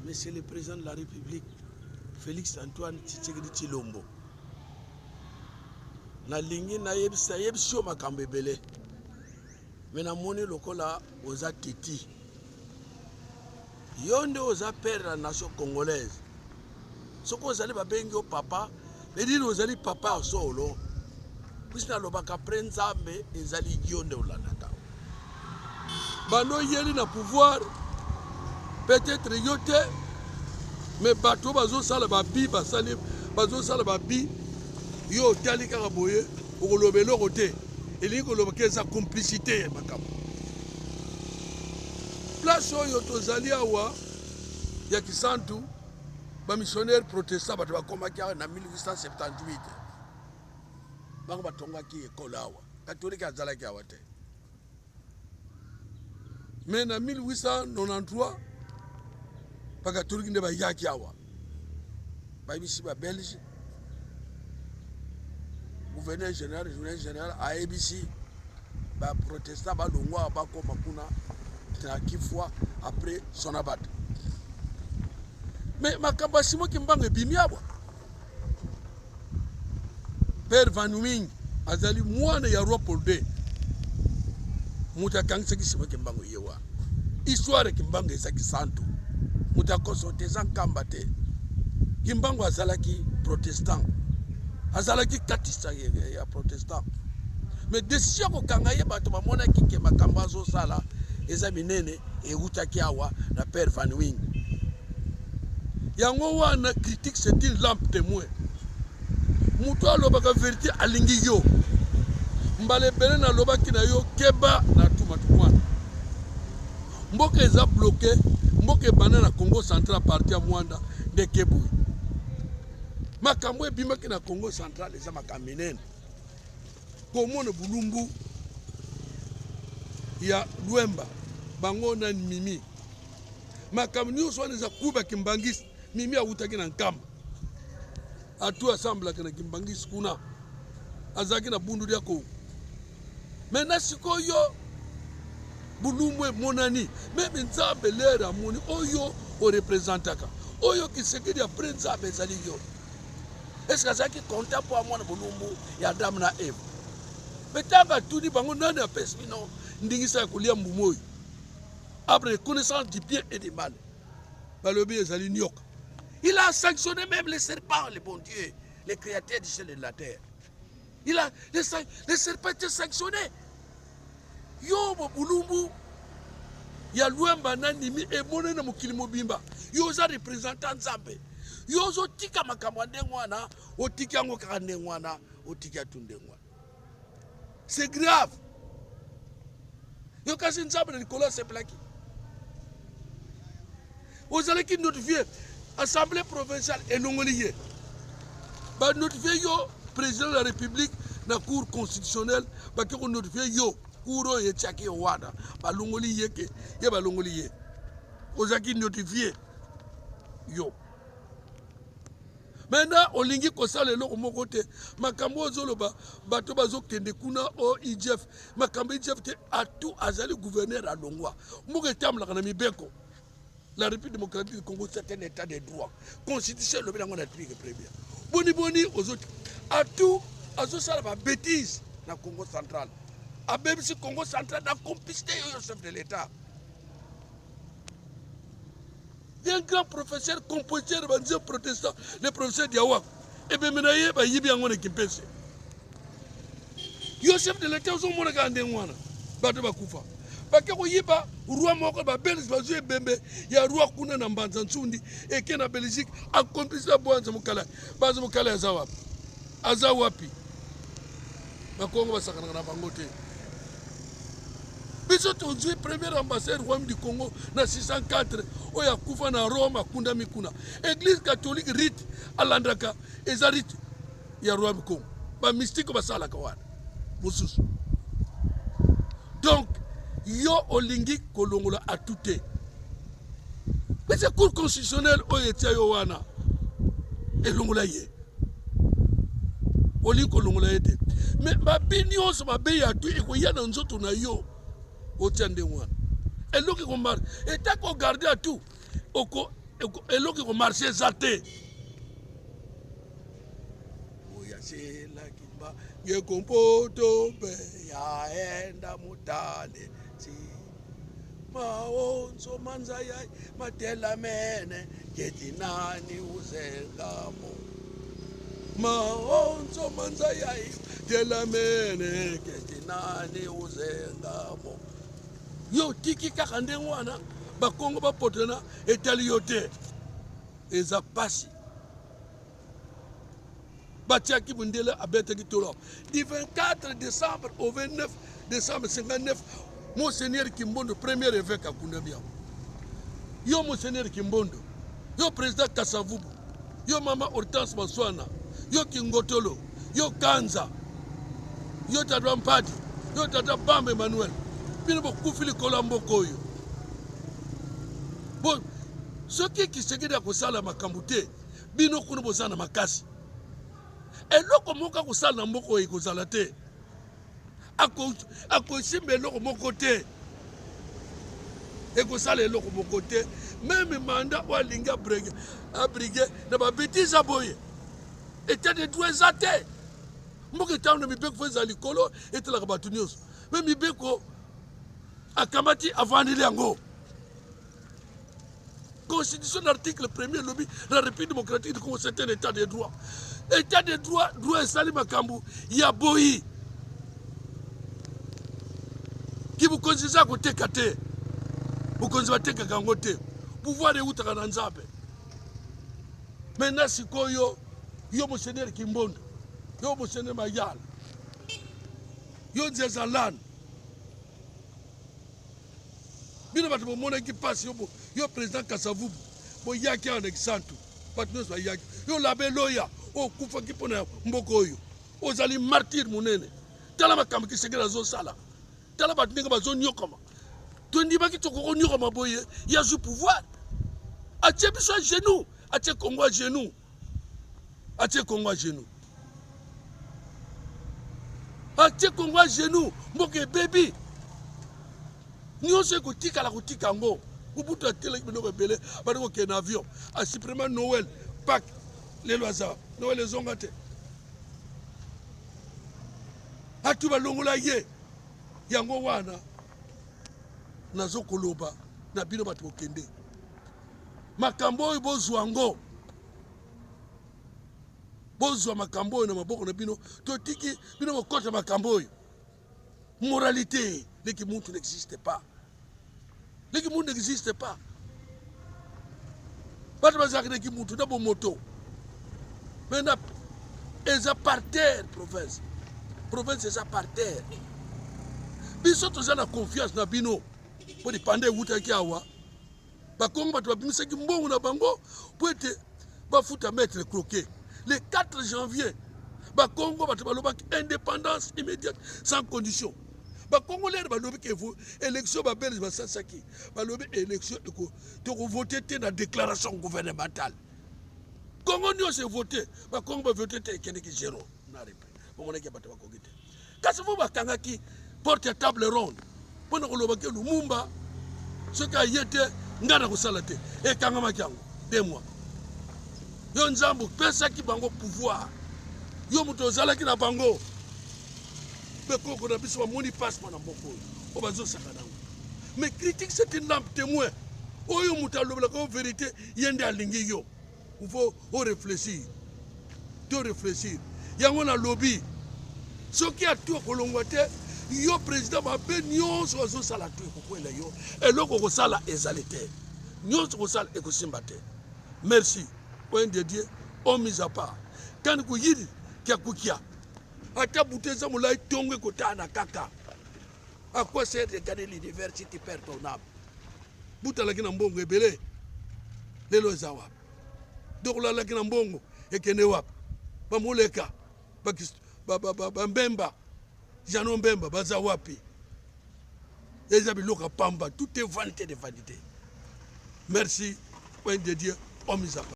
Monsieur le Président de la République, Félix Antoine Tshisekedi Tshilombo. Na lingi na yebisio makambo ebele. Mais na moni lokola oza titi. Yonde oza père de la nation congolaise. Soko ozali babengi o papa, mais dire ozali papa solo. Puisque lobaka prenzambe ezali yonde olandaka. Bano yeli na pouvoir peut-être yote, mais bato bazo sala babi basali bazo sala babi yo tali kaka boye okolobelo kote elingi kolobaka sa complicité makambo. Place oyo tozali awa ya Kisantu ba missionnaire protestant bato bakomaki na 1878 bango batongaki ekola awa catholique azalaki awa te. Mais na 1893 ba catholique nde bayaki awa bayibisi ba Belge gouverneur général a ABC ba protestant ba longwa ba koma kuna na kifwa après son abat. Mais makamba simo kimbange bimiabwa Père Van Wing azali mwana ya roi Paul II muta kangisa kisimo kimbango yewa histoire kimbango eza Kisantu muta konsote za nkamba te kimbango azalaki protestant azalaki katisa ya protestant. Mais décision ko kanga ye bato bamona kike makambo azo sala eza minene eutaki awa na Père Van Wing. Yango wana critique c'est une lampe témoin. Muto alobaka vérité alingi yo. Mbale bele na lobaki na yo keba na tumatumwana. Mboka eza bloqué, mboka bana na Congo central parti ya Mwanda de Kebu. Makambo ebimaki na Congo central eza makambo minene. Komona bulumbu ya Luemba bango na Mimi. Makambo nyuso wana eza kuba kimbangisi Mimi awutaki na nkamba. Atu assemble kana kimbangisi kuna azaki na bundu ya ko. Mena sikoyo bulumwe monani même nzambe lera moni oyo o représentaka oyo Kisekedi ya prince abezali yo. Est-ce que ça qui compte pour moi bulumbu ya Adam na Eve? Betanga tuni bango nani apesi no ndingisa kulia mbumoy. Après connaissance du bien et du mal. Balobi ezali nyoka. Il a sanctionné même les serpents, les bons dieux, les créateurs du ciel et de la terre. Il a les serpents étaient sanctionnés. Yo bulumbu ya Luemba nanimi e monena mukili mobimba. Yo za représentant Nzambe. Yo zo tika makambo ndengwana, otika ngo kaka ndengwana, otika tundengwana. C'est grave. Yo kasi Nzambe na Nicolas Seplaki. Vous allez qui notifier Assemblée provinciale et non-liée. Bah notifier yo président de la République na cour constitutionnelle bah que on notifier yo couro et tchaki wada bah longolié que ye bah longolié. Vous allez qui notifier yo. Maintenant olingi kosala lelo mo côté makambo zoloba bato bazo kende kuna o IGF makambo IGF te atu azali gouverneur à Longwa. Mo ke tamla kana mibeko. La République démocratique du Congo, c'est un état de droit. Constitution, le bilan de la République première. Boni aux autres. À tout, à ce ça la bêtise dans le Congo central. À même si le Congo central a complicité au chef de l'État. Il y a un grand professeur, compositeur, protestant, le professeur Diawak. Et bien maintenant, il y a un qui pense. Le chef de l'État, ils ont regardé un bateau Bakoufa. Parce que yiba roi moko ba Belgique bazue bembe ya roi kuna na mbanza nsundi eke na Belgique accomplissé bwanza mukala bazo mukala azawapi bakongo basakana na bango te biso tozui premier ambassadeur roi du Congo na 604 oya kufa na Rome akunda mikuna église catholique rite alandaka eza rite ya roi du Congo ba mystique basala kawana mususu. Donc yo olingi kolongola à tout. Mais c'est cour constitutionnelle oyetia yo wana elongola ye olingi kolongola yete mais babini oso mabe ya tu ekoya na nzoto na yo otia nde wana eloki komara eta ko garder à tout oko eloko ko marché zate oya sela kimba ngekompoto be yaenda mutale si maonzo manzaya matela mene yetinani uzengamo maonzo manzaya tela mene yetinani uzengamo yo tiki kaka ndenge wana bakongo bapotana etali yo te eza pasi batiaki bundele abetaki tolo du 24 décembre au 29 décembre 59 Monseigneur Kimbondo premier évêque à Kundamia yo Monseigneur Kimbondo yo président Kasavubu yo mama Hortense Maswana yo Kingotolo yo Kanza yo tata Mpadi yo tata Bamba Emmanuel bino bokufili kolamboko yo bon soki kisengeli ya kosala makambo te bino kuna bozala na makasi eloko moko akosala na mboka oyo ekozala te akosimba eloko moko te ekosala eloko moko te meme manda oyo alingi abrige na babetise aboye etat de droit eza te mboka etango na mibeko fo eza likolo etalaka bato nyonso me mibeko akamati avandeli yango Constitution l'article 1er lobby la République démocratique du Congo c'est un état de droit. État de droit doit installer makambu ya boyi. Qui vous considère côté kate. Vous considérez que gangote. Pouvoir de utaka na nzambe. Maintenant sikoyo yo Monseigneur Kimbondo. Yo Monseigneur Mayala. Yo Nzezalan. Bino bato bomona ki passe yo président Kasavubu bo yaki en exantu bato nyonso bayaki yo labe loya okufaki mpona mboka oyo ozali martyr monene tala makambo kisengeli azosala tala bato ndenge bazonyokama tondimaki tokokonyokama boye ya zwi pouvoir atie biso à genoux atie Congo à genoux atie Congo à genoux atie Congo à genoux mboka ebebi nyonso ekotikala kotika yango kubutu ateleki biloko ebele badi kokende avion asupprima Noël Pâques lelo aza Noël ezonga te atu balongola ye yango wana nazokoloba na bino bato kokende makambo oyo bozwa yango bozwa makambo oyo na maboko na bino totiki bino bokota makambo oyo moralité leki muntu n'existe pas leki muntu n'existe pas bato bazalaki leki muntu na bomoto maintenant eza par terre province eza par terre biso toza na confiance na bino mpo dipande ewutaki awa bakongo bato babimisaki mbongo na bango mpo ete bafuta maître croquet le 4 janvier bakongo bato balobaki indépendance immédiate sans condition bakongolais balobi ke élection babelge basasaki balobi élection tokovote te na déclaration gouvernementale kongo nyonso evote bakongo bavote te ekendeki zéro na repris bamonaki bato bakoki te kasi fo bakangaki porte ya table ronde mpona kolobaki lumumba soki aye te ngai na kosala te ekangamaki yango 2 mois yo nzambe opesaki bango pouvoir yo moto ozalaki na bango bekoko na biso bamoni passeport na mboka oyo oyo bazosaka nango mais critique c'est une lampe témoin oyo moto alobelaka o vérité ye nde alingi yo faut réfléchir yango na lobi soki atu akolongwa te yo président mabe nyonso azosala tu ekokwela yo eloko okosala ezali te nyonso okosala ekosimba te merci point de Dieu on mise à part kani kuyidi kia kukia ata buteza mulai tongwe kotana kaka à quoi sert de regarder l'univers si tu perds ton âme buta lakina mbongo ebele lelo ezawa dokola lakina mbongo ekene wapi bamuleka mbemba jano mbemba baza wapi eza biloka pamba tout est vanité de vanité merci point de Dieu on mise à part